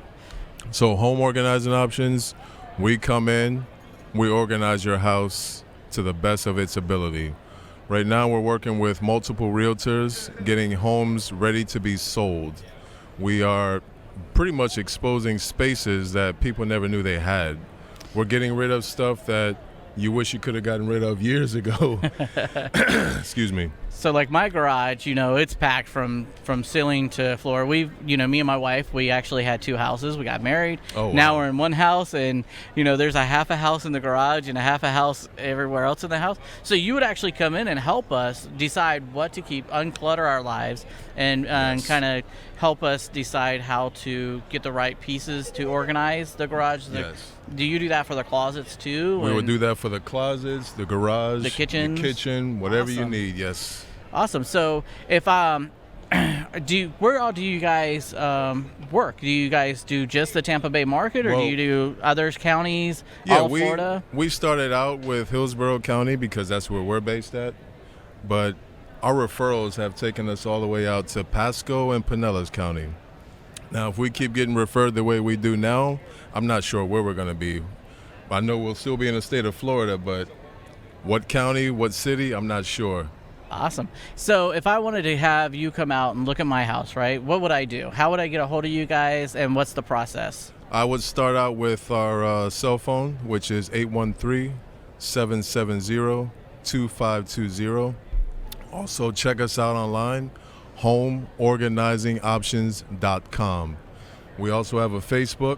So Home Organizing Options, we come in, we organize your house to the best of its ability. Right now we're working with multiple realtors getting homes ready to be sold. We are pretty much exposing spaces that people never knew they had. We're getting rid of stuff that you wish you could have gotten rid of years ago. Excuse me. So like my garage, it's packed from ceiling to floor. We've, me and my wife, we actually had two houses. We got married. Oh, wow. Now we're in one house, and there's a half a house in the garage and a half a house everywhere else in the house. So you would actually come in and help us decide what to keep, unclutter our lives, and kind of help us decide how to get the right pieces to organize the garage. Yes. Do you do that for the closets too? We would do that for the closets, the garage, the kitchens? the kitchen, whatever you Awesome. need. Yes. Awesome. So if where all do you guys work? Do you guys do just the Tampa Bay market, or do you do other counties, all of Florida? We started out with Hillsborough County because that's where we're based at, but our referrals have taken us all the way out to Pasco and Pinellas County. Now, if we keep getting referred the way we do now, I'm not sure where we're going to be. I know we'll still be in the state of Florida, but what county, what city, I'm not sure. Awesome. So if I wanted to have you come out and look at my house, right, what would I do? How would I get a hold of you guys, and what's the process? I would start out with our cell phone, which is 813-770-2520. Also, check us out online, homeorganizingoptions.com. We also have a Facebook,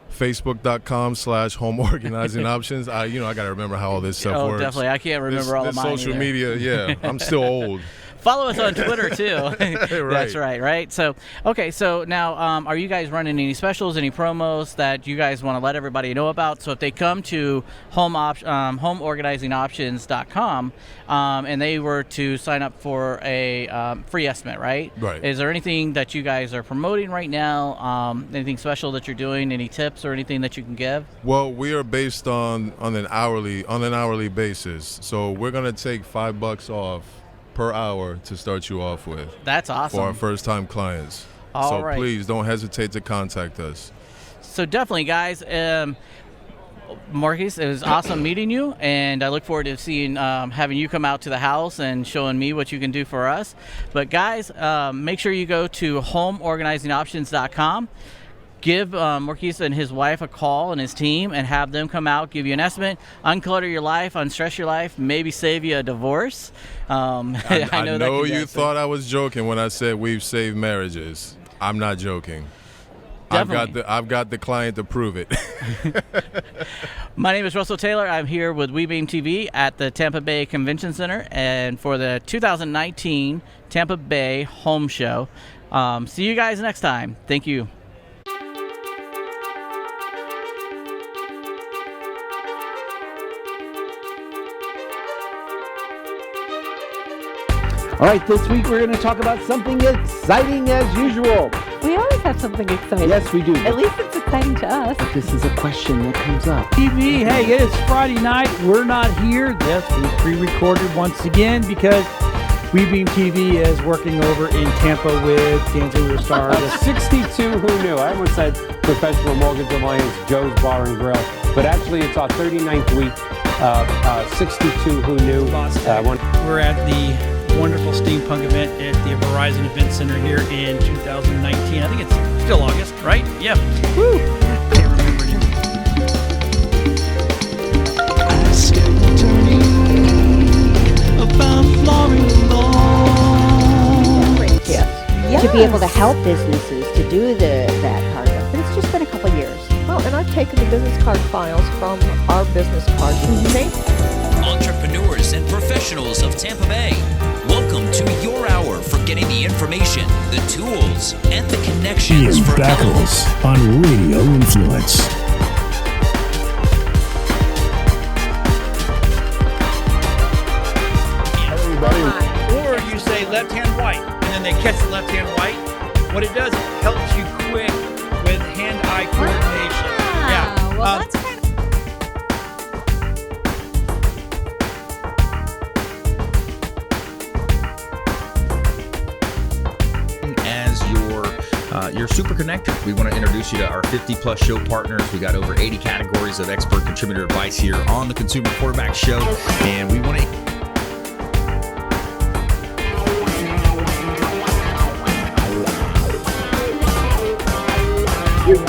facebook.com/homeorganizingoptions. I got to remember how all this stuff works. Oh, definitely. I can't remember all of mine social either. media, yeah. I'm still old. Follow us on Twitter, too. Right. That's right? So, okay, so now are you guys running any specials, any promos that you guys want to let everybody know about? So if they come to homeorganizingoptions.com and they were to sign up for a free estimate, right? Right. Is there anything that you guys are promoting right now, anything special that you're doing, any tips or anything that you can give? Well, we are based on an hourly basis. So we're going to take $5 off per hour to start you off with. That's awesome. For our first-time clients. All right. Please don't hesitate to contact us. So definitely, guys. Marcus, it was awesome meeting you, and I look forward to seeing having you come out to the house and showing me what you can do for us. But guys, make sure you go to homeorganizingoptions.com. Give Marquise and his wife a call and his team and have them come out, give you an estimate, unclutter your life, unstress your life, maybe save you a divorce. I know you thought I was joking when I said we've saved marriages. I'm not joking. Definitely. I've got the client to prove it. My name is Russell Taylor. I'm here with WeBeam TV at the Tampa Bay Convention Center and for the 2019 Tampa Bay Home Show. See you guys next time. Thank you. All right, this week we're going to talk about something exciting as usual. We always have something exciting. Yes, we do. At least it's exciting to us. But this is a question that comes up. TV, hey, it is Friday night. We're not here. Yes, we pre-recorded once again because WeBeam TV is working over in Tampa with Dancing with the Stars. 62 Who Knew. I almost said Professional Mortgage Alliance, Joe's Bar and Grill, but actually it's our 39th week. 62 Who Knew. We're at the wonderful steampunk event at the Verizon Event Center here in 2019. I think it's still August, right? Yeah. Woo! Can't remember anymore. Yes. To be able to help businesses to do that part of it. But it's just been a couple of years. Well, and I've taken the business card files from our business card Entrepreneurs and professionals of Tampa Bay, welcome to your hour for getting the information, the tools, and the connections Ian for Beckles on Radio Influence. Or you say left hand white, and then they catch the left hand white. What it does, it helps you quick with hand-eye coordination. Yeah. Well, that's kind as your super connector. We want to introduce you to our 50+ show partners. We got over 80 categories of expert contributor advice here on the Consumer Quarterback Show, and we want to.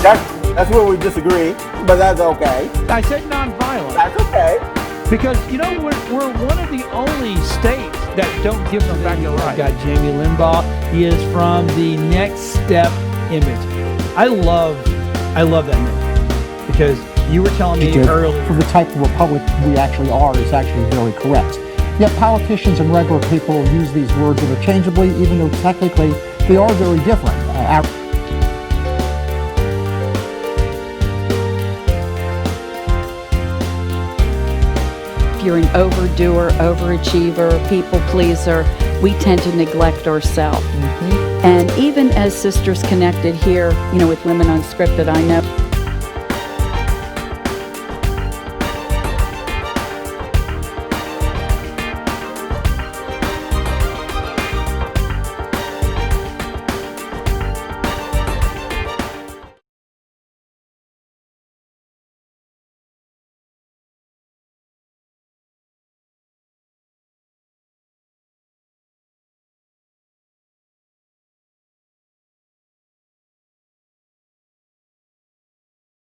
That's where we disagree, but that's okay. I said nonviolent. That's okay. Because, you know, we're one of the only states that don't give them back the right. We've got Jamie Limbaugh. He is from the Next Step Image. I love that name because you were telling me earlier. For the type of republic we actually are is actually very correct. Yet politicians and regular people use these words interchangeably, even though technically they are very different. If you're an overdoer, overachiever, people pleaser, we tend to neglect ourselves. And even as Sisters Connected here, with Women Unscripted, I know